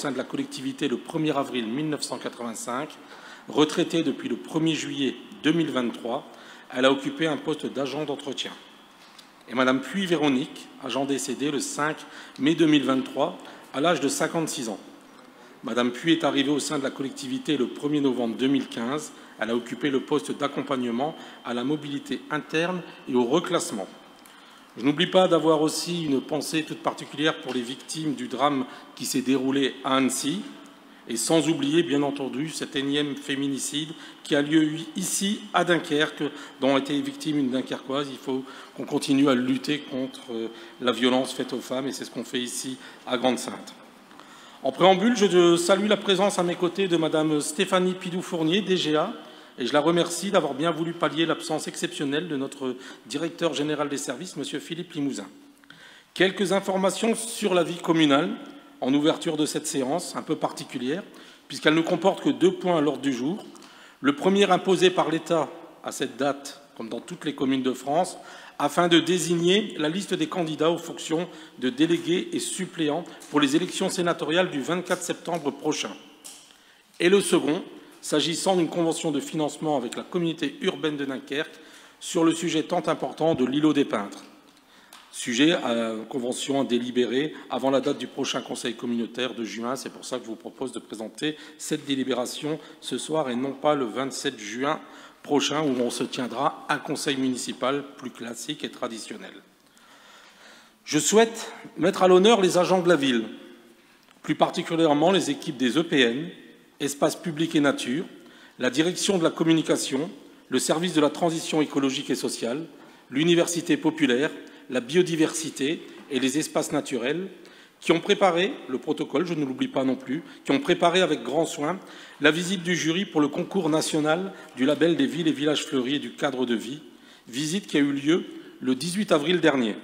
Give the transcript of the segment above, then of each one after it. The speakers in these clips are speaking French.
sein de la collectivité le 1er avril 1985. Retraitée depuis le 1er juillet 2023, elle a occupé un poste d'agent d'entretien. Et Madame Puy Véronique, agent décédée le 5 mai 2023, à l'âge de 56 ans. Madame Puy est arrivée au sein de la collectivité le 1er novembre 2015. Elle a occupé le poste d'accompagnement à la mobilité interne et au reclassement. Je n'oublie pas d'avoir aussi une pensée toute particulière pour les victimes du drame qui s'est déroulé à Annecy, et sans oublier, bien entendu, cet énième féminicide qui a lieu ici, à Dunkerque, dont a été victime une Dunkerquoise. Il faut qu'on continue à lutter contre la violence faite aux femmes, et c'est ce qu'on fait ici, à Grande-Synthe. En préambule, je salue la présence à mes côtés de Madame Stéphanie Pidou-Fournier, DGA, et je la remercie d'avoir bien voulu pallier l'absence exceptionnelle de notre directeur général des services, Monsieur Philippe Limousin. Quelques informations sur la vie communale, en ouverture de cette séance un peu particulière, puisqu'elle ne comporte que 2 points à l'ordre du jour. Le premier imposé par l'État à cette date, comme dans toutes les communes de France, afin de désigner la liste des candidats aux fonctions de délégués et suppléants pour les élections sénatoriales du 24 septembre prochain. Et le second, s'agissant d'une convention de financement avec la communauté urbaine de Dunkerque sur le sujet tant important de l'îlot des Peintres. Sujet à convention à délibérer avant la date du prochain conseil communautaire de juin. C'est pour ça que je vous propose de présenter cette délibération ce soir et non pas le 27 juin prochain où on se tiendra un conseil municipal plus classique et traditionnel. Je souhaite mettre à l'honneur les agents de la ville, plus particulièrement les équipes des EPN, Espaces publics et nature, la direction de la communication, le service de la transition écologique et sociale, l'université populaire, la biodiversité et les espaces naturels, qui ont préparé le protocole, je ne l'oublie pas non plus, qui ont préparé avec grand soin la visite du jury pour le concours national du label des villes et villages fleuris et du cadre de vie, visite qui a eu lieu le 18 avril dernier.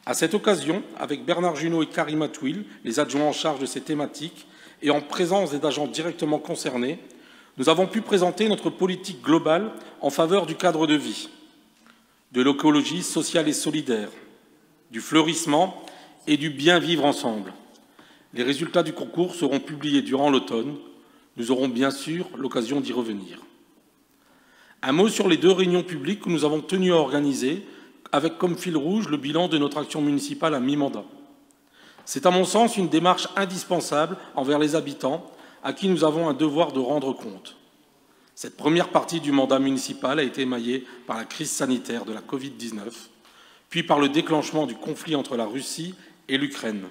À cette occasion, avec Bernard Junot et Karima Touil, les adjoints en charge de ces thématiques, et en présence des agents directement concernés, nous avons pu présenter notre politique globale en faveur du cadre de vie, de l'écologie sociale et solidaire, du fleurissement et du bien vivre ensemble. Les résultats du concours seront publiés durant l'automne. Nous aurons bien sûr l'occasion d'y revenir. Un mot sur les 2 réunions publiques que nous avons tenu à organiser, avec comme fil rouge le bilan de notre action municipale à mi-mandat. C'est à mon sens une démarche indispensable envers les habitants à qui nous avons un devoir de rendre compte. Cette première partie du mandat municipal a été émaillée par la crise sanitaire de la Covid-19, puis par le déclenchement du conflit entre la Russie et l'Ukraine.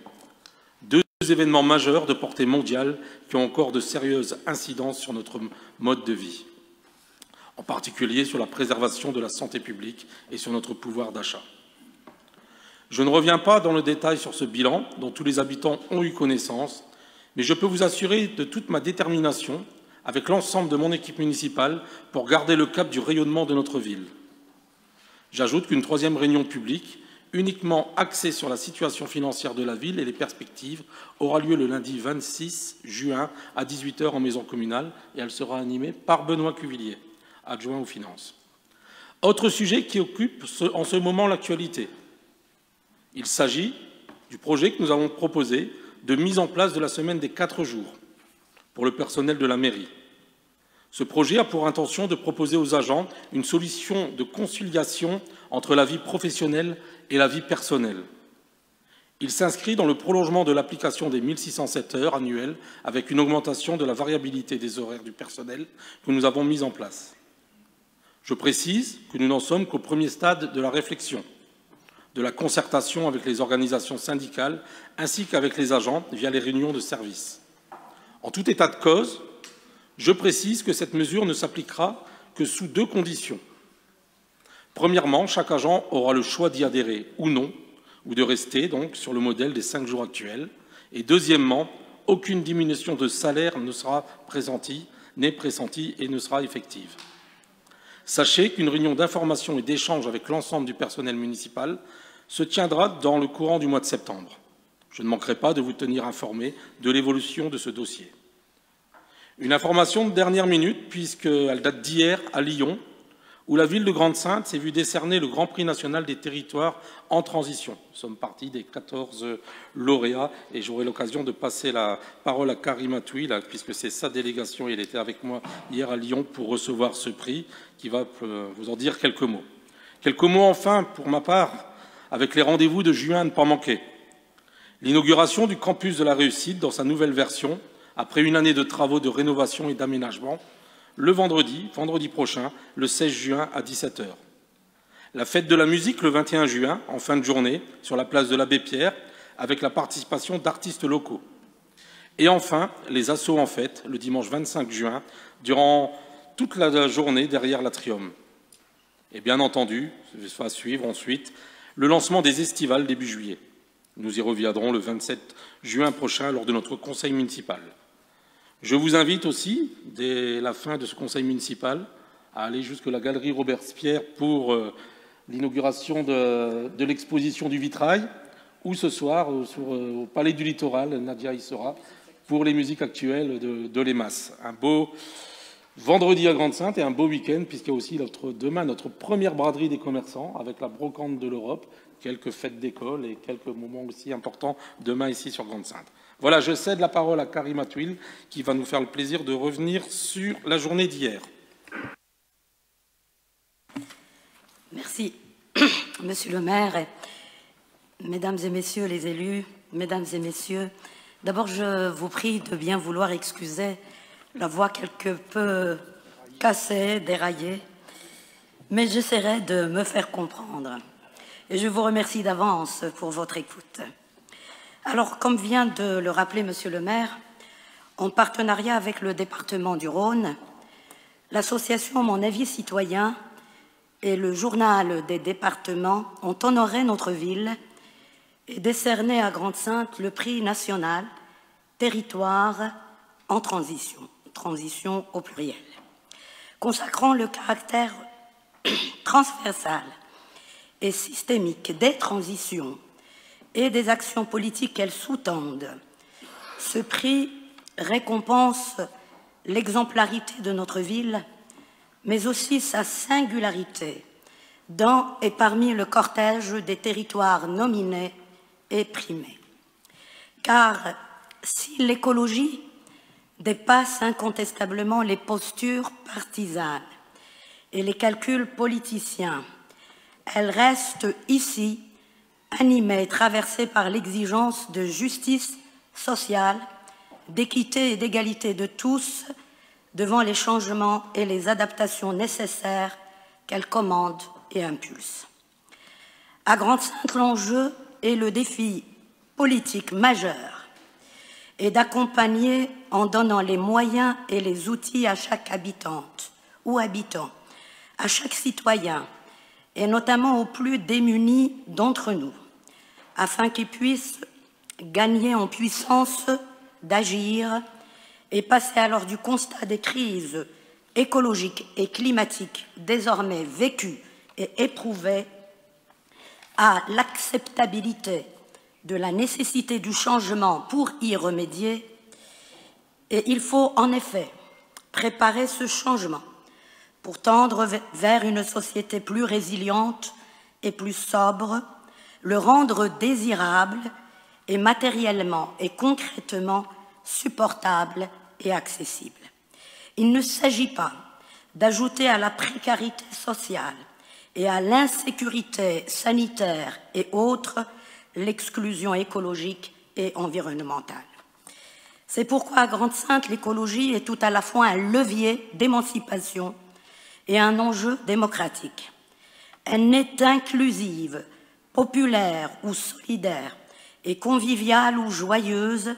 2 événements majeurs de portée mondiale qui ont encore de sérieuses incidences sur notre mode de vie, en particulier sur la préservation de la santé publique et sur notre pouvoir d'achat. Je ne reviens pas dans le détail sur ce bilan dont tous les habitants ont eu connaissance, mais je peux vous assurer de toute ma détermination avec l'ensemble de mon équipe municipale pour garder le cap du rayonnement de notre ville. J'ajoute qu'une 3e réunion publique, uniquement axée sur la situation financière de la ville et les perspectives, aura lieu le lundi 26 juin à 18 h en maison communale et elle sera animée par Benoît Cuvillier, adjoint aux finances. Autre sujet qui occupe en ce moment l'actualité. Il s'agit du projet que nous avons proposé de mise en place de la semaine des 4 jours pour le personnel de la mairie. Ce projet a pour intention de proposer aux agents une solution de conciliation entre la vie professionnelle et la vie personnelle. Il s'inscrit dans le prolongement de l'application des 1607 heures annuelles avec une augmentation de la variabilité des horaires du personnel que nous avons mis en place. Je précise que nous n'en sommes qu'au premier stade de la réflexion, de la concertation avec les organisations syndicales ainsi qu'avec les agents via les réunions de service. En tout état de cause, je précise que cette mesure ne s'appliquera que sous 2 conditions. Premièrement, chaque agent aura le choix d'y adhérer ou non, ou de rester donc sur le modèle des 5 jours actuels. Et deuxièmement, aucune diminution de salaire ne sera pressentie et ne sera effective. Sachez qu'une réunion d'information et d'échange avec l'ensemble du personnel municipal se tiendra dans le courant du mois de septembre. Je ne manquerai pas de vous tenir informé de l'évolution de ce dossier. Une information de dernière minute, puisqu'elle date d'hier à Lyon, où la ville de Grande-Synthe s'est vue décerner le Grand Prix national des territoires en transition. Nous sommes partis des 14 lauréats et j'aurai l'occasion de passer la parole à Karima Touil, puisque c'est sa délégation et elle était avec moi hier à Lyon pour recevoir ce prix, qui va vous en dire quelques mots. Quelques mots enfin, pour ma part, avec les rendez-vous de juin à ne pas manquer. L'inauguration du campus de la réussite dans sa nouvelle version, après une année de travaux de rénovation et d'aménagement, le vendredi prochain, le 16 juin à 17 h. La fête de la musique le 21 juin, en fin de journée, sur la place de l'Abbé Pierre, avec la participation d'artistes locaux. Et enfin, les assauts en fête, le dimanche 25 juin, durant toute la journée derrière l'Atrium. Et bien entendu, va suivre ensuite le lancement des estivales début juillet. Nous y reviendrons le 27 juin prochain lors de notre conseil municipal. Je vous invite aussi, dès la fin de ce conseil municipal, à aller jusqu'à la galerie Robespierre pour l'inauguration de l'exposition du vitrail, ou ce soir au Palais du Littoral, Nadia y sera, pour les musiques actuelles de l'EMAS. Un beau vendredi à Grande-Synthe et un beau week-end, puisqu'il y a aussi demain notre première braderie des commerçants avec la brocante de l'Europe, quelques fêtes d'école et quelques moments aussi importants demain ici sur Grande-Synthe. Voilà, je cède la parole à Karima Touil, qui va nous faire le plaisir de revenir sur la journée d'hier. Merci, Monsieur le maire, Mesdames et Messieurs les élus, Mesdames et Messieurs. D'abord, je vous prie de bien vouloir excuser la voix quelque peu cassée, déraillée, mais j'essaierai de me faire comprendre. Et je vous remercie d'avance pour votre écoute. Alors, comme vient de le rappeler Monsieur le maire, en partenariat avec le département du Rhône, l'association Mon Avis Citoyen et le journal des départements ont honoré notre ville et décerné à Grande-Synthe le prix national Territoire en transition, transition au pluriel, consacrant le caractère transversal et systémique des transitions et des actions politiques qu'elles sous-tendent. Ce prix récompense l'exemplarité de notre ville, mais aussi sa singularité dans et parmi le cortège des territoires nominés et primés. Car si l'écologie dépasse incontestablement les postures partisanes et les calculs politiciens, elle reste ici animée et traversée par l'exigence de justice sociale, d'équité et d'égalité de tous devant les changements et les adaptations nécessaires qu'elle commande et impulse. À Grande-Synthe, l'enjeu et le défi politique majeur est d'accompagner en donnant les moyens et les outils à chaque habitante ou habitant, à chaque citoyen, et notamment aux plus démunis d'entre nous, afin qu'ils puissent gagner en puissance d'agir et passer alors du constat des crises écologiques et climatiques désormais vécues et éprouvées à l'acceptabilité de la nécessité du changement pour y remédier. Et il faut en effet préparer ce changement pour tendre vers une société plus résiliente et plus sobre, le rendre désirable et matériellement et concrètement supportable et accessible. Il ne s'agit pas d'ajouter à la précarité sociale et à l'insécurité sanitaire et autres l'exclusion écologique et environnementale. C'est pourquoi à Grande-Synthe, l'écologie est tout à la fois un levier d'émancipation et un enjeu démocratique. Elle n'est inclusive, populaire ou solidaire et conviviale ou joyeuse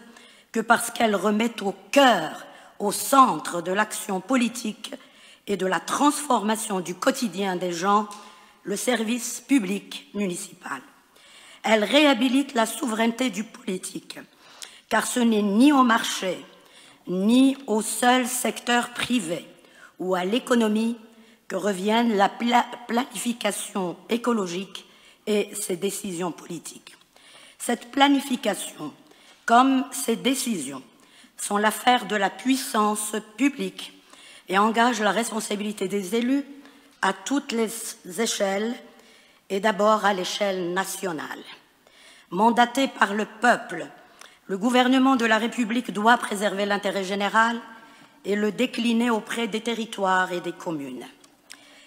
que parce qu'elle remet au cœur, au centre de l'action politique et de la transformation du quotidien des gens, le service public municipal. Elle réhabilite la souveraineté du politique, car ce n'est ni au marché, ni au seul secteur privé ou à l'économie que reviennent la planification écologique et ses décisions politiques. Cette planification, comme ces décisions, sont l'affaire de la puissance publique et engagent la responsabilité des élus à toutes les échelles et d'abord à l'échelle nationale. Mandaté par le peuple, le gouvernement de la République doit préserver l'intérêt général et le décliner auprès des territoires et des communes.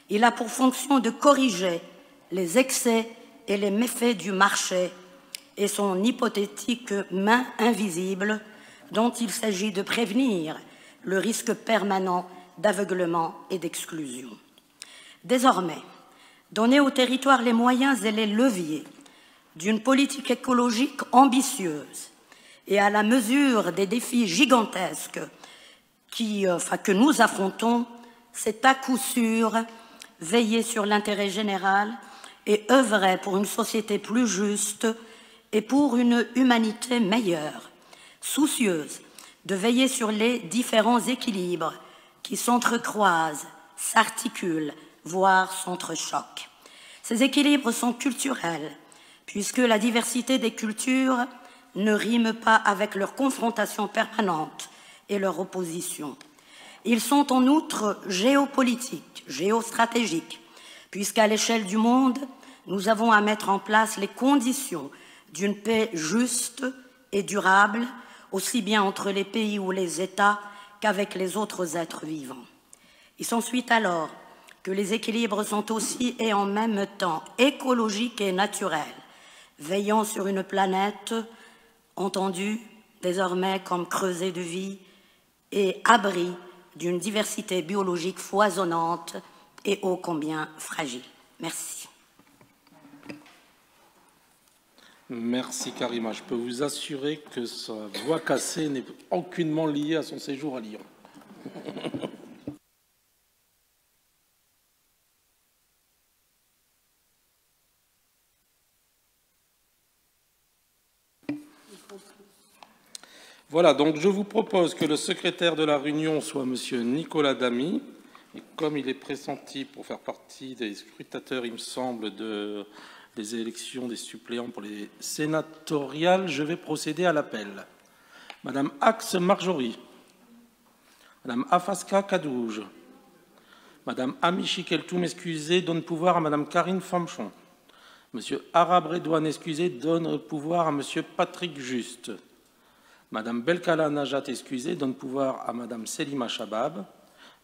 Il a pour fonction de corriger les excès et les méfaits du marché et son hypothétique main invisible dont il s'agit de prévenir le risque permanent d'aveuglement et d'exclusion. Désormais, donner aux territoires les moyens et les leviers d'une politique écologique ambitieuse et à la mesure des défis gigantesques que nous affrontons, c'est à coup sûr veiller sur l'intérêt général et œuvrer pour une société plus juste et pour une humanité meilleure, soucieuse de veiller sur les différents équilibres qui s'entrecroisent, s'articulent, voire s'entrechoquent. Ces équilibres sont culturels, puisque la diversité des cultures ne rime pas avec leur confrontation permanente et leur opposition. Ils sont en outre géopolitiques, géostratégiques, puisqu'à l'échelle du monde, nous avons à mettre en place les conditions d'une paix juste et durable, aussi bien entre les pays ou les États qu'avec les autres êtres vivants. Il s'ensuit alors que les équilibres sont aussi et en même temps écologiques et naturels, veillant sur une planète entendue désormais comme creuset de vie et abri d'une diversité biologique foisonnante et ô combien fragile. Merci. Merci Karima. Je peux vous assurer que sa voix cassée n'est aucunement liée à son séjour à Lyon. Voilà, donc je vous propose que le secrétaire de la réunion soit M. Nicolas Damy. Et comme il est pressenti pour faire partie des scrutateurs, il me semble, des élections des suppléants pour les sénatoriales, je vais procéder à l'appel. Madame Axe Marjorie, Madame Afaska Kadouj, Madame Amichi Keltoum, excusez, donne pouvoir à Madame Karine Famchon. Monsieur Arabe Redouane, excusez, donne pouvoir à Monsieur Patrick Juste. Madame Belkala Najat, excusez, donne pouvoir à Madame Selima Chabab.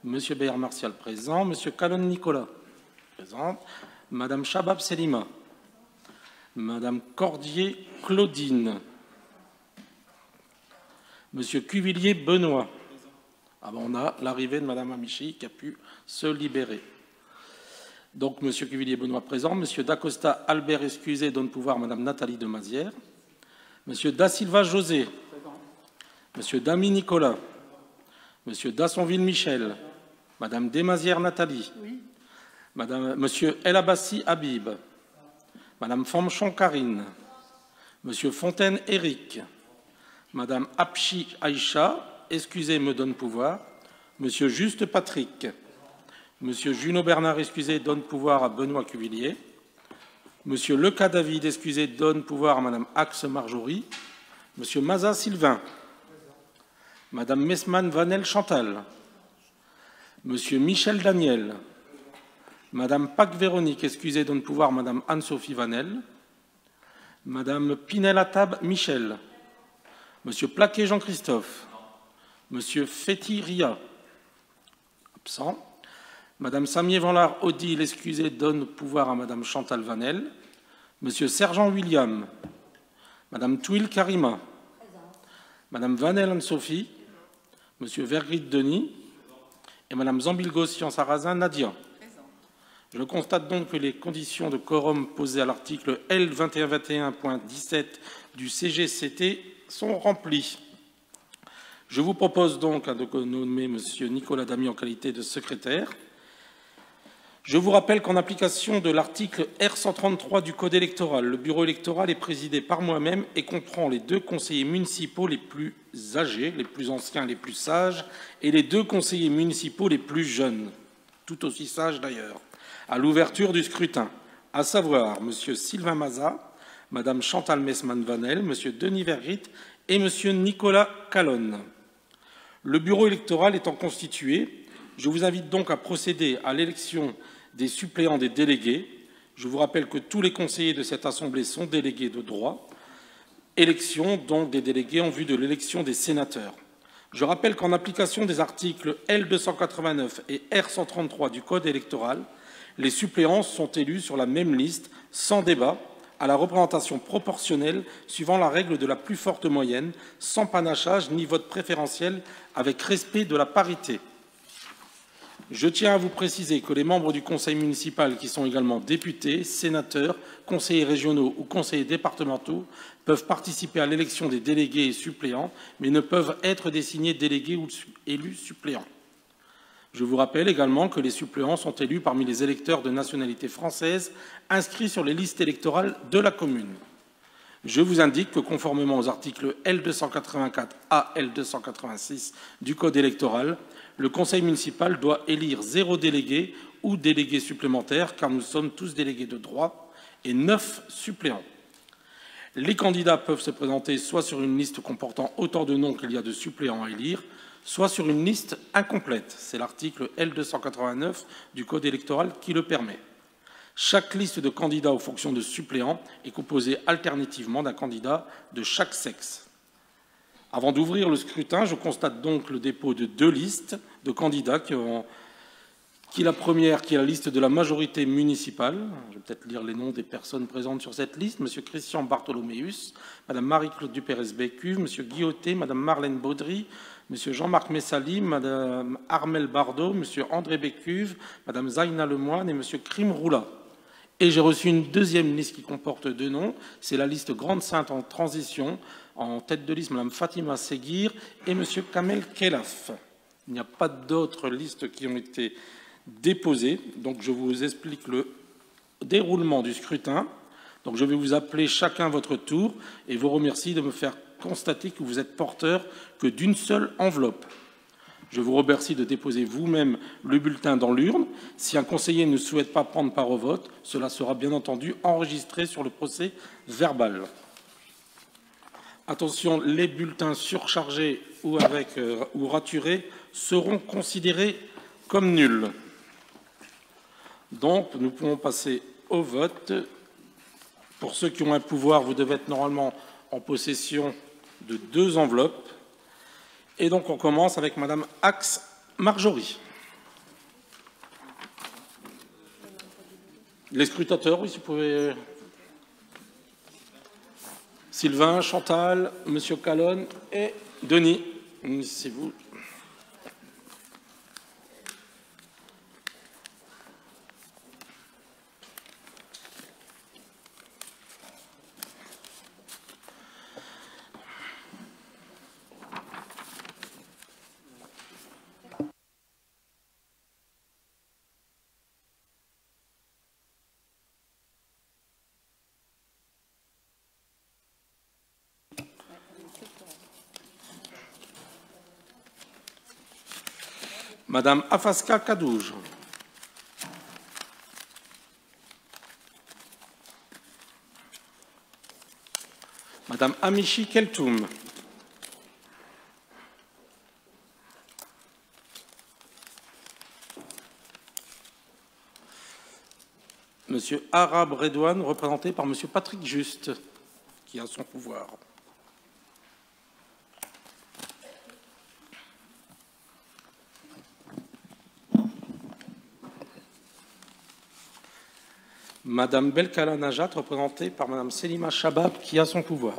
Monsieur Béar Martial, présent. Monsieur Kalon Nicolas, présent. Madame Chabab Selima. Madame Cordier Claudine. Monsieur Cuvillier Benoît. Ah ben on a l'arrivée de Madame Amichi qui a pu se libérer. Donc Monsieur Cuvillier Benoît présent. Monsieur Dacosta Albert, excusez, donne pouvoir à Madame Nathalie de Mazières. Monsieur Da Silva José. Monsieur Damy Nicolas, Monsieur Dassonville Michel, Madame Desmazières Nathalie, oui. Monsieur El Abbassi Habib, Madame Famchon Karine, Monsieur Fontaine Éric, Madame Apchi Aïcha, excusez, me donne pouvoir, Monsieur Juste Patrick, Monsieur Junot Bernard, excusez, donne pouvoir à Benoît Cuvillier, Monsieur Leca David, excusez, donne pouvoir à Madame Axe Marjorie, Monsieur Maza Sylvain, Madame Messman Vanel Chantal, Monsieur Michel Daniel, Madame Pac Véronique, excusez, donne pouvoir Madame Anne-Sophie Vanel, Madame Pinel Atab Michel, Monsieur Plaquet Jean-Christophe, Monsieur Féti Ria, absent, Madame Samier Vanlard Odile, excusez, donne pouvoir à Madame Chantal Vanel, Monsieur Sergent William, Madame Touil Karima, Madame Vanel Anne-Sophie, Monsieur Vergrit Denis et Madame Zambilgo Sarrazin Nadia. Je constate donc que les conditions de quorum posées à l'article L 2121.17 du CGCT sont remplies. Je vous propose donc de nommer Monsieur Nicolas Damy en qualité de secrétaire. Je vous rappelle qu'en application de l'article R133 du Code électoral, le bureau électoral est présidé par moi-même et comprend les 2 conseillers municipaux les plus âgés, les plus anciens, les plus sages, et les 2 conseillers municipaux les plus jeunes, tout aussi sages d'ailleurs, à l'ouverture du scrutin, à savoir M. Sylvain Maza, Mme Chantal Messman-Vanel, M. Denis Vergrit et M. Nicolas Calonne. Le bureau électoral étant constitué, je vous invite donc à procéder à l'élection des suppléants des délégués. Je vous rappelle que tous les conseillers de cette Assemblée sont délégués de droit. Élection donc des délégués en vue de l'élection des sénateurs. Je rappelle qu'en application des articles L289 et R133 du Code électoral, les suppléants sont élus sur la même liste, sans débat, à la représentation proportionnelle suivant la règle de la plus forte moyenne, sans panachage ni vote préférentiel, avec respect de la parité. Je tiens à vous préciser que les membres du conseil municipal, qui sont également députés, sénateurs, conseillers régionaux ou conseillers départementaux, peuvent participer à l'élection des délégués et suppléants, mais ne peuvent être désignés délégués ou élus suppléants. Je vous rappelle également que les suppléants sont élus parmi les électeurs de nationalité française inscrits sur les listes électorales de la commune. Je vous indique que, conformément aux articles L284 à L286 du Code électoral, le conseil municipal doit élire 0 délégué ou délégué supplémentaire, car nous sommes tous délégués de droit, et 9 suppléants. Les candidats peuvent se présenter soit sur une liste comportant autant de noms qu'il y a de suppléants à élire, soit sur une liste incomplète. C'est l'article L289 du Code électoral qui le permet. Chaque liste de candidats aux fonctions de suppléants est composée alternativement d'un candidat de chaque sexe. Avant d'ouvrir le scrutin, je constate donc le dépôt de 2 listes de candidats la première, qui est la liste de la majorité municipale. Je vais peut-être lire les noms des personnes présentes sur cette liste. Monsieur Christian Bartholoméus, Madame Marie-Claude Dupérez-Bécuve, Monsieur Guilloté, Madame Marlène Baudry, Monsieur Jean-Marc Messali, Madame Armelle Bardot, Monsieur André Bécuve, Madame Zaina Lemoine et Monsieur Krim Roula. Et j'ai reçu une deuxième liste qui comporte 2 noms. C'est la liste Grande Sainte en transition. En tête de liste, Mme Fatima Seguir et M. Kamel Kelaf. Il n'y a pas d'autres listes qui ont été déposées. Donc, je vous explique le déroulement du scrutin. Donc, je vais vous appeler chacun votre tour et vous remercie de me faire constater que vous êtes porteur que d'une seule enveloppe. Je vous remercie de déposer vous-même le bulletin dans l'urne. Si un conseiller ne souhaite pas prendre part au vote, cela sera bien entendu enregistré sur le procès verbal. Attention, les bulletins surchargés ou raturés seront considérés comme nuls. Donc, nous pouvons passer au vote. Pour ceux qui ont un pouvoir, vous devez être normalement en possession de 2 enveloppes. Et donc, on commence avec Madame Axe Marjorie. Les scrutateurs, oui, si vous pouvez... Sylvain, Chantal, Monsieur Calonne et Denis. C'est vous. Madame Afaska Kadouj. Madame Amishi Keltoum. Monsieur Arab Redouane, représenté par Monsieur Patrick Juste, qui a son pouvoir. Madame Belkala Najat, représentée par Madame Selima Chabab, qui a son pouvoir.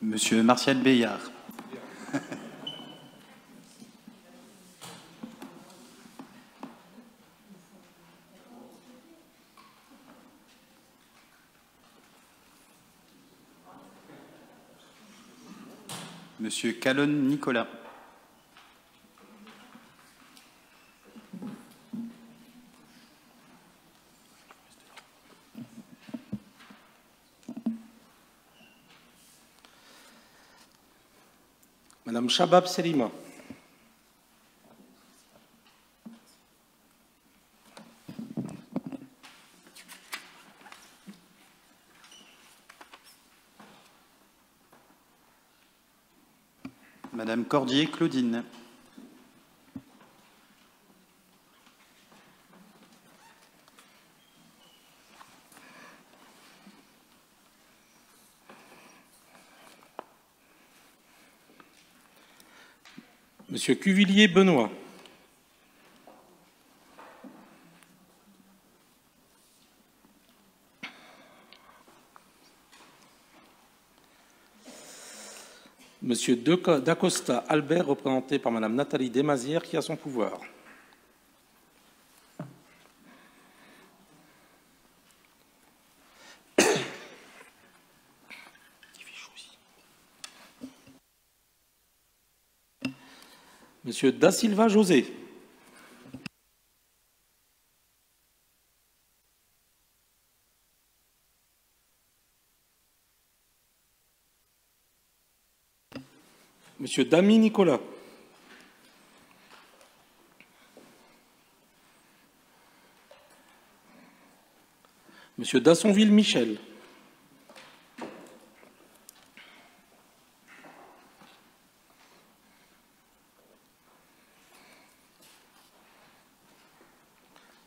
Monsieur Martial Beillard. Monsieur Calonne Nicolas. Madame Chabab Selima. Madame Cordier Claudine. Monsieur Cuvillier Benoît. Monsieur Dacosta Albert, représenté par Madame Nathalie Desmazières, qui a son pouvoir. Monsieur Da Silva José. Monsieur Damy Nicolas. Monsieur Dassonville Michel.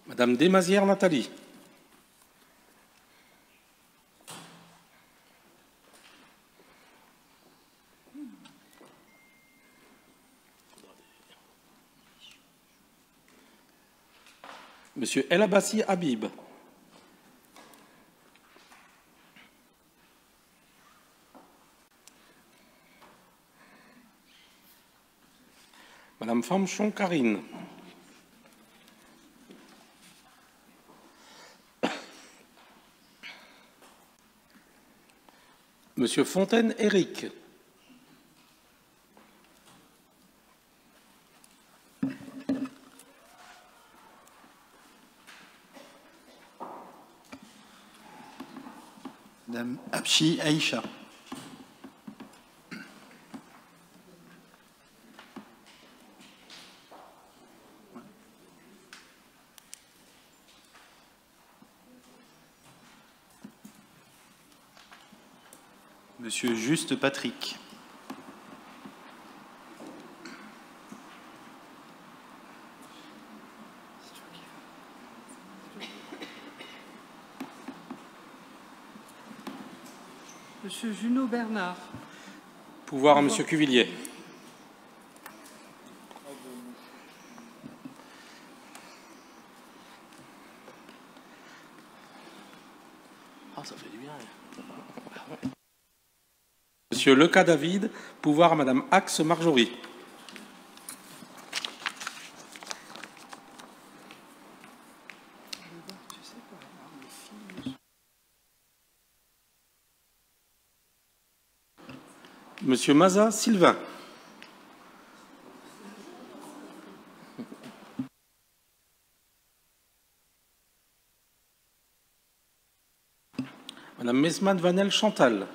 Madame Desmazières Nathalie. Monsieur El Abbassi Habib. Madame Famchon Karine. Monsieur Fontaine Éric. Madame Abchi Aïcha. Monsieur Juste Patrick. Monsieur Junot Bernard. Pouvoir à Monsieur Cuvillier. Ça fait du bien. Monsieur Leca David, pouvoir à Madame Axe Marjorie. Monsieur Maza Sylvain. Madame Mesmad Vanel Chantal.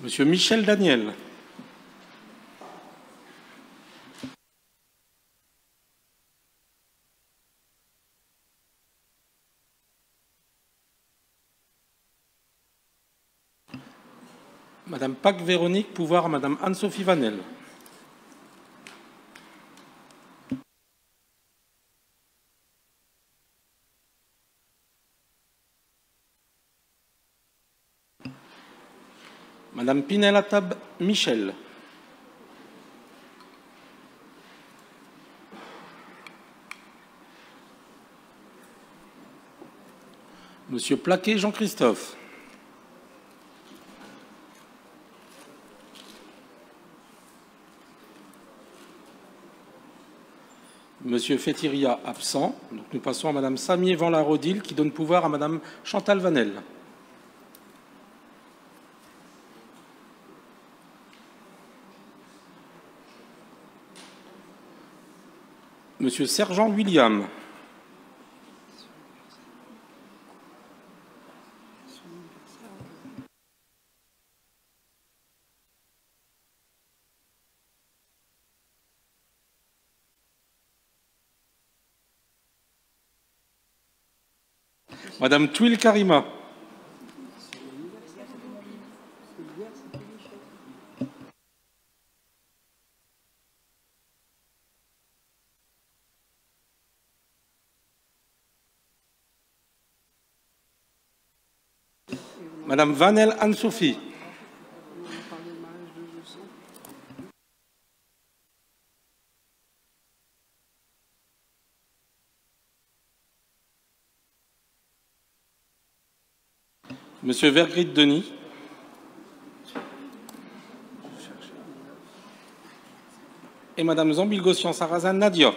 Monsieur Michel Daniel. Madame Pâques Véronique, pouvoir à Madame Anne-Sophie Vanel. Madame Pinel-Atab Michel. Monsieur Plaquet Jean-Christophe. Monsieur Fétiria absent. Donc nous passons à Madame Samier Van la Rodil qui donne pouvoir à Madame Chantal Vanel. Monsieur Sergent William. Madame Twil Karima. Madame Vanel Anne-Sophie. Monsieur Vergrit Denis. Et Madame Zambil-Gossian Sarrazin Nadia.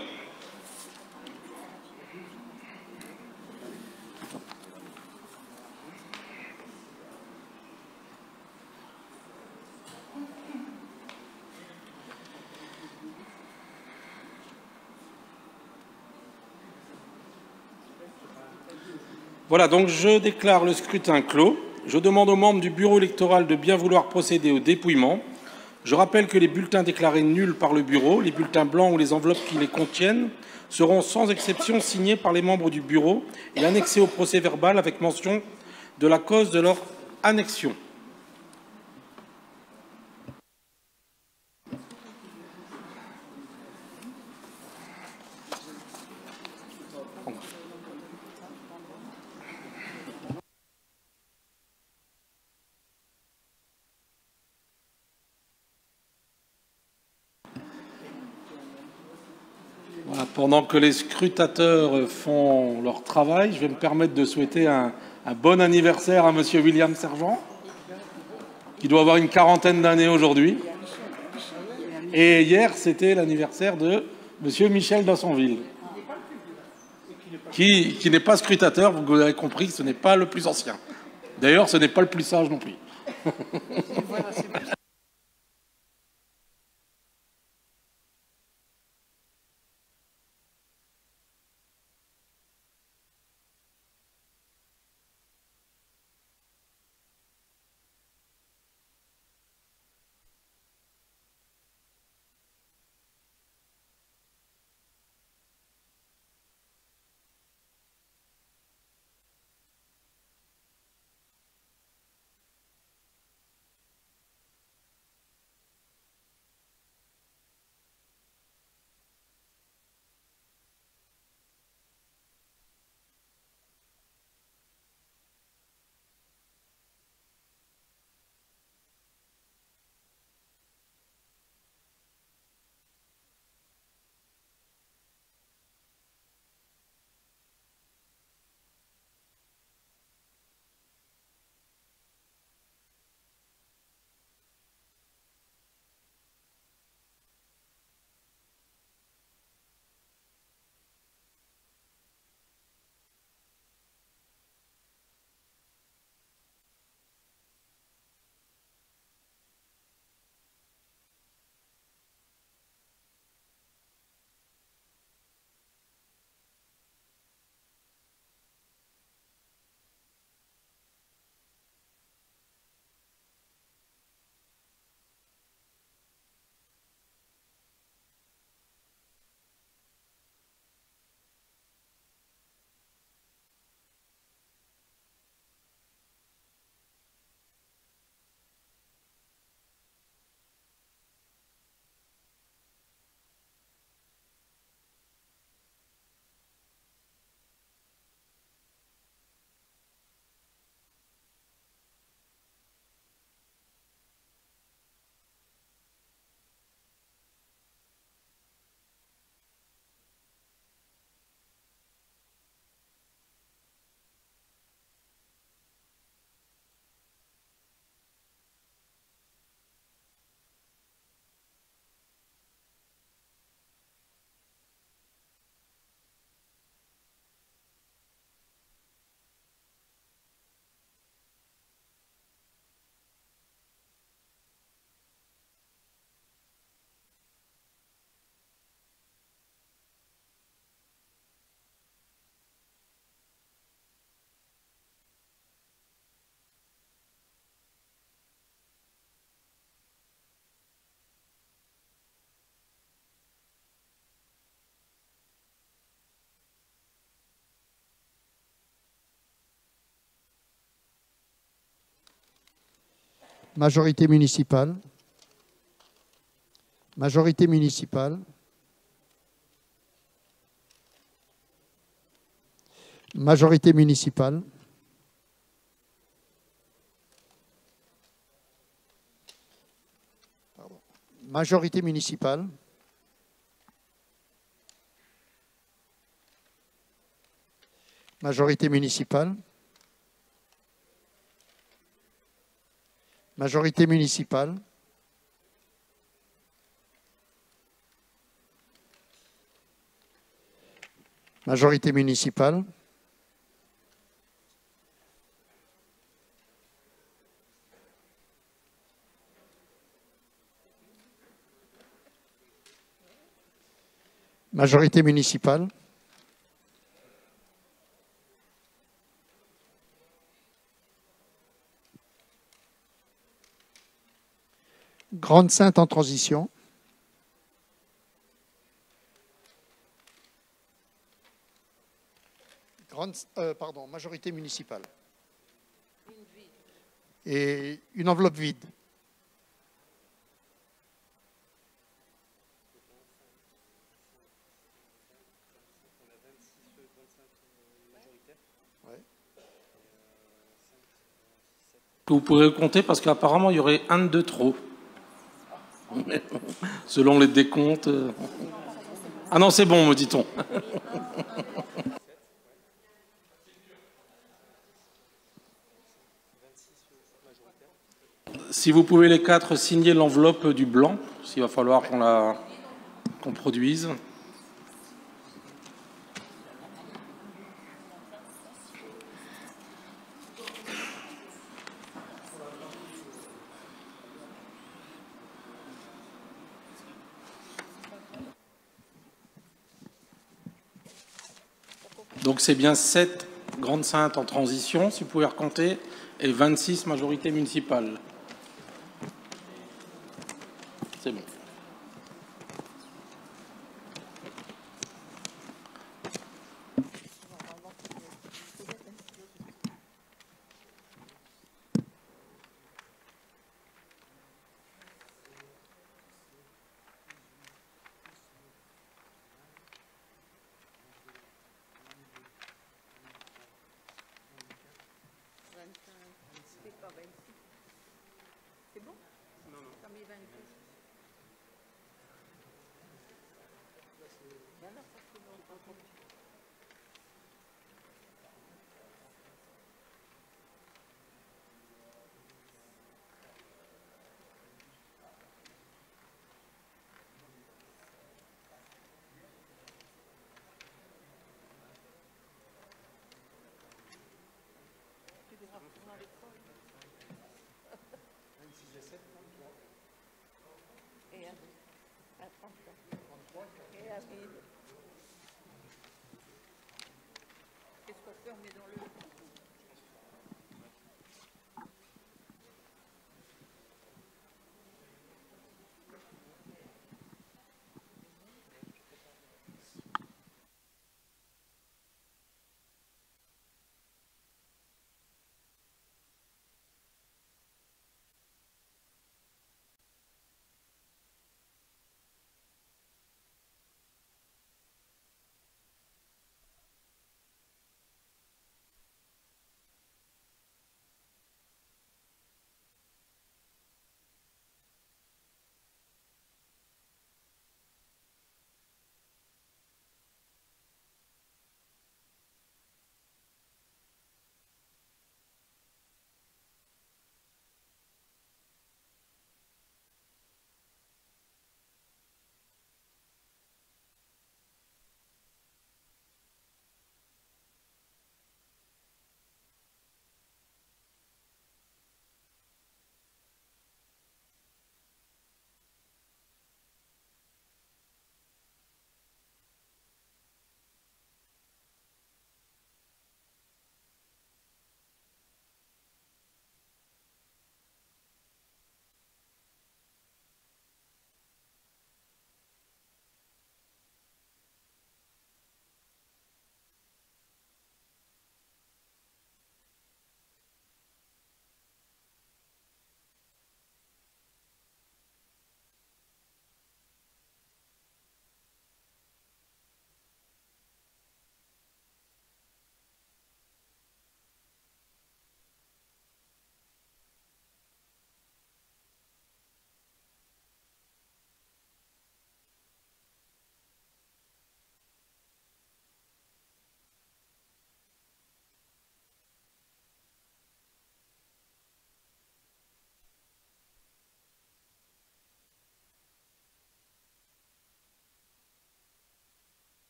Voilà, donc je déclare le scrutin clos. Je demande aux membres du bureau électoral de bien vouloir procéder au dépouillement. Je rappelle que les bulletins déclarés nuls par le bureau, les bulletins blancs ou les enveloppes qui les contiennent, seront sans exception signés par les membres du bureau et annexés au procès-verbal avec mention de la cause de leur annexion. Voilà, pendant que les scrutateurs font leur travail, je vais me permettre de souhaiter un bon anniversaire à Monsieur William Sergent, qui doit avoir une quarantaine d'années aujourd'hui. Et hier, c'était l'anniversaire de Monsieur Michel Dassonville, qui n'est pas scrutateur, vous avez compris, ce n'est pas le plus ancien. D'ailleurs, ce n'est pas le plus sage non plus. Majorité municipale. Majorité municipale. Majorité municipale. Majorité municipale. Majorité municipale. Majorité municipale. Majorité municipale. Majorité municipale. Grande-Sainte en transition. Majorité municipale. Et une enveloppe vide. Que vous pourrez compter parce qu'apparemment il y aurait un de trop. Selon les décomptes. Ah non, c'est bon, me dit-on. Si vous pouvez les quatre signer l'enveloppe du blanc, s'il va falloir qu'on produise. Donc c'est bien 7 Grande-Sainte en transition, si vous pouvez recompter, et 26 majorités municipales. C'est bon.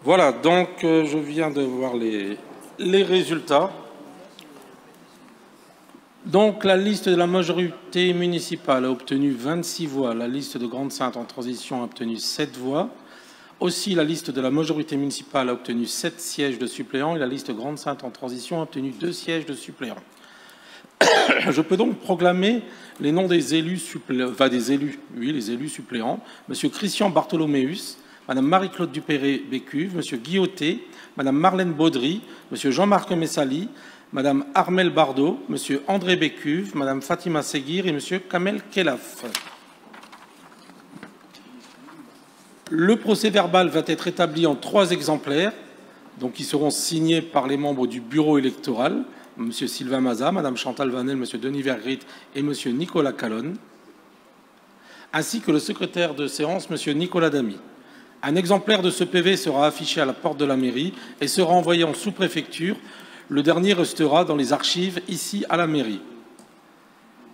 Voilà, donc je viens de voir les résultats. Donc la liste de la majorité municipale a obtenu 26 voix, la liste de Grande-Synthe en transition a obtenu 7 voix. Aussi, la liste de la majorité municipale a obtenu 7 sièges de suppléants et la liste Grande-Synthe en transition a obtenu 2 sièges de suppléants. Je peux donc proclamer les noms des élus suppléants, les élus suppléants. Monsieur Christian Bartholoméus, Madame Marie-Claude Dupéré-Bécuve, Monsieur Guilloté, Madame Marlène Baudry, Monsieur Jean-Marc Messali, Madame Armelle Bardot, Monsieur André Bécuve, Madame Fatima Seguir et Monsieur Kamel Kelaf. Le procès-verbal va être établi en 3 exemplaires, donc qui seront signés par les membres du bureau électoral, Monsieur Sylvain Maza, Madame Chantal Vanel, Monsieur Denis Vergrit et Monsieur Nicolas Calonne, ainsi que le secrétaire de séance, Monsieur Nicolas Damy. Un exemplaire de ce PV sera affiché à la porte de la mairie et sera envoyé en sous-préfecture. Le dernier restera dans les archives ici à la mairie.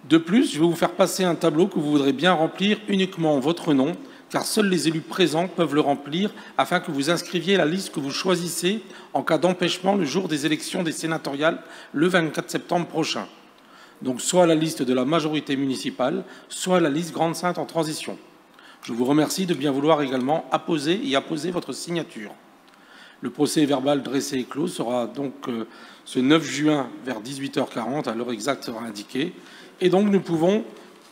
De plus, je vais vous faire passer un tableau que vous voudrez bien remplir uniquement en votre nom, car seuls les élus présents peuvent le remplir afin que vous inscriviez la liste que vous choisissez en cas d'empêchement le jour des élections des sénatoriales le 24 septembre prochain. Donc soit la liste de la majorité municipale, soit la liste Grande-Synthe en transition. Je vous remercie de bien vouloir également apposer votre signature. Le procès-verbal dressé et clos sera donc ce 9 juin vers 18h40, à l'heure exacte sera indiquée. Et donc nous pouvons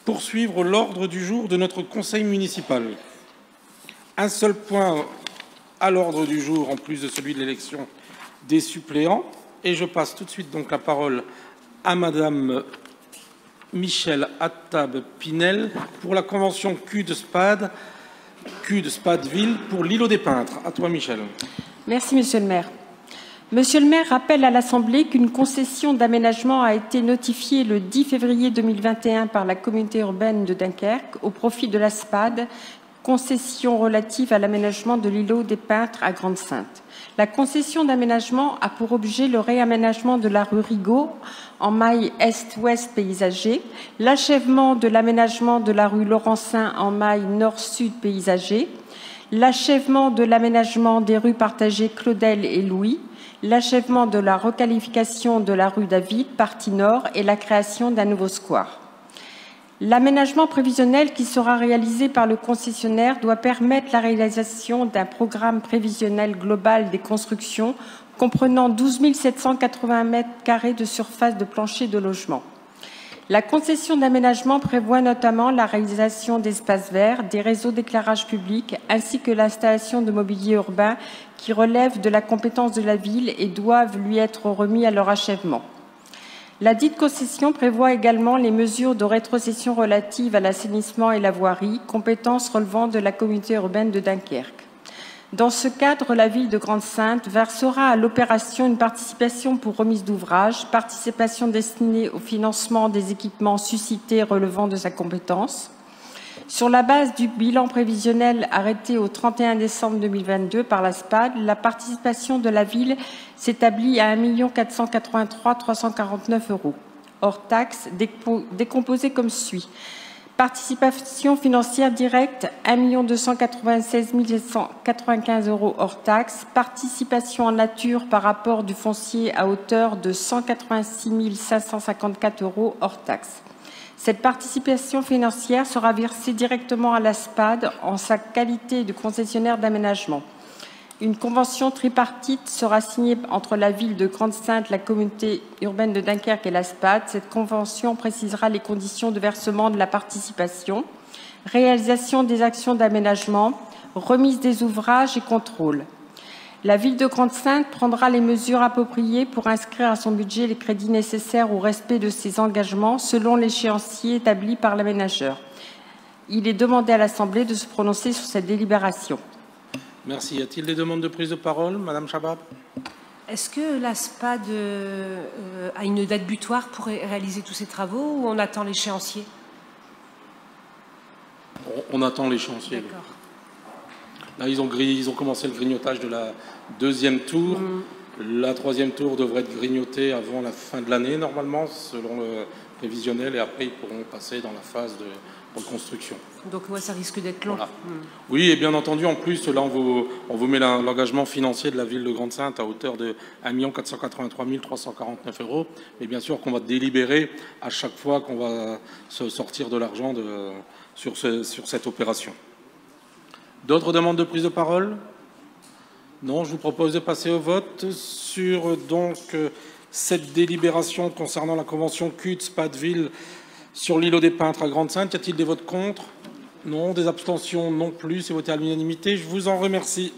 poursuivre l'ordre du jour de notre conseil municipal. Un seul point à l'ordre du jour, en plus de celui de l'élection des suppléants. Et je passe tout de suite donc la parole à Madame Michèle Attab-Pinel pour la convention Q de Spadeville pour l'îlot des Peintres. À toi, Michèle. Merci, Monsieur le maire. Monsieur le maire rappelle à l'Assemblée qu'une concession d'aménagement a été notifiée le 10 février 2021 par la communauté urbaine de Dunkerque au profit de la SPAD, concession relative à l'aménagement de l'îlot des Peintres à Grande-Synthe. La concession d'aménagement a pour objet le réaménagement de la rue Rigaud en maille est-ouest paysager, l'achèvement de l'aménagement de la rue Laurencin en maille nord-sud paysager, l'achèvement de l'aménagement des rues partagées Claudel et Louis, l'achèvement de la requalification de la rue David, partie nord, et la création d'un nouveau square. L'aménagement prévisionnel qui sera réalisé par le concessionnaire doit permettre la réalisation d'un programme prévisionnel global des constructions comprenant 12 780 mètres carrés de surface de plancher de logement. La concession d'aménagement prévoit notamment la réalisation d'espaces verts, des réseaux d'éclairage public, ainsi que l'installation de mobilier urbain qui relèvent de la compétence de la ville et doivent lui être remis à leur achèvement. La dite concession prévoit également les mesures de rétrocession relatives à l'assainissement et la voirie, compétences relevant de la communauté urbaine de Dunkerque. Dans ce cadre, la ville de Grande-Synthe versera à l'opération une participation pour remise d'ouvrage, participation destinée au financement des équipements suscités relevant de sa compétence. Sur la base du bilan prévisionnel arrêté au 31 décembre 2022 par la SPAD, la participation de la ville s'établit à 1 483 349 €, hors taxes, décomposée comme suit. Participation financière directe, 1 296 795 € hors taxes. Participation en nature par rapport du foncier à hauteur de 186 554 € hors taxes. Cette participation financière sera versée directement à la SPAD en sa qualité de concessionnaire d'aménagement. Une convention tripartite sera signée entre la ville de Grande-Synthe, la communauté urbaine de Dunkerque et la SPAD. Cette convention précisera les conditions de versement de la participation, réalisation des actions d'aménagement, remise des ouvrages et contrôle. La ville de Grande-Synthe prendra les mesures appropriées pour inscrire à son budget les crédits nécessaires au respect de ses engagements selon l'échéancier établi par l'aménageur. Il est demandé à l'Assemblée de se prononcer sur cette délibération. Merci. Y a-t-il des demandes de prise de parole? Madame Chabab. Est-ce que la SPAD a une date butoir pour réaliser tous ces travaux ou on attend l'échéancier? On attend l'échéancier. D'accord. Là, ils ont commencé le grignotage de la deuxième tour. La troisième tour devrait être grignotée avant la fin de l'année, normalement, selon le prévisionnel. Et après, ils pourront passer dans la phase reconstruction. Donc ouais, ça risque d'être long. Voilà. Oui, et bien entendu, en plus, là, on vous met l'engagement financier de la ville de Grande-Synthe à hauteur de 1 483 349 €. Mais bien sûr qu'on va délibérer à chaque fois qu'on va se sortir de l'argent sur cette opération. D'autres demandes de prise de parole? Non, je vous propose de passer au vote sur donc cette délibération concernant la convention CUTS-Patteville sur l'îlot des Peintres à Grande-Synthe. Y a-t-il des votes contre? Non. Des abstentions? Non plus. C'est voté à l'unanimité. Je vous en remercie.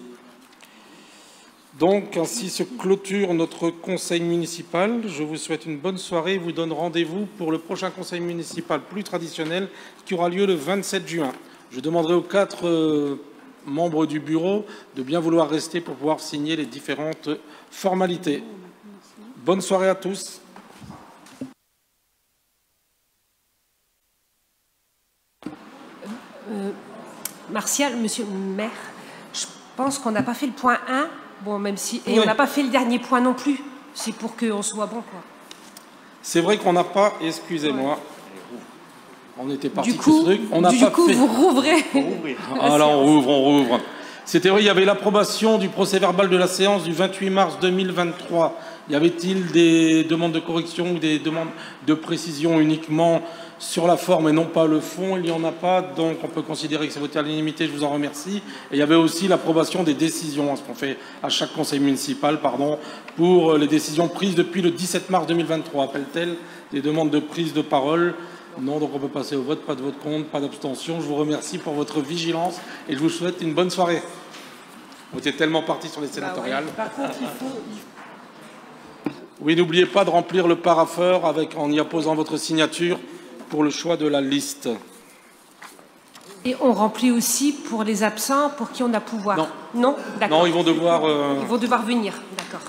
Donc, ainsi se clôture notre conseil municipal. Je vous souhaite une bonne soirée et vous donne rendez-vous pour le prochain conseil municipal plus traditionnel qui aura lieu le 27 juin. Je demanderai aux 4 membres du bureau de bien vouloir rester pour pouvoir signer les différentes formalités. Bonne soirée à tous. Martial, monsieur le maire, je pense qu'on n'a pas fait le point 1, bon, même si, et oui. On n'a pas fait le dernier point non plus. C'est pour qu'on soit bon, quoi. C'est vrai qu'on n'a pas, excusez-moi, ouais. On était parti du coup, ce truc. On n'a pas coup, fait... vous rouvrez. Ah là, on rouvre. C'était vrai, il y avait l'approbation du procès-verbal de la séance du 28 mars 2023. Y avait-il des demandes de correction ou des demandes de précision uniquement sur la forme et non pas le fond? Il n'y en a pas, donc on peut considérer que c'est voté à l'unanimité, je vous en remercie. Et il y avait aussi l'approbation des décisions, ce qu'on fait à chaque conseil municipal, pour les décisions prises depuis le 17 mars 2023. Appelle-t-elle des demandes de prise de parole? Non, donc on peut passer au vote, pas de vote contre, pas d'abstention. Je vous remercie pour votre vigilance et je vous souhaite une bonne soirée. On était tellement partis sur les sénatoriales. Ouais. Par contre, il faut... Oui, n'oubliez pas de remplir le parapheur en y apposant votre signature pour le choix de la liste. Et on remplit aussi pour les absents, pour qui on a pouvoir. Non. Non, d'accord. Non, ils vont devoir... Ils vont devoir venir, d'accord.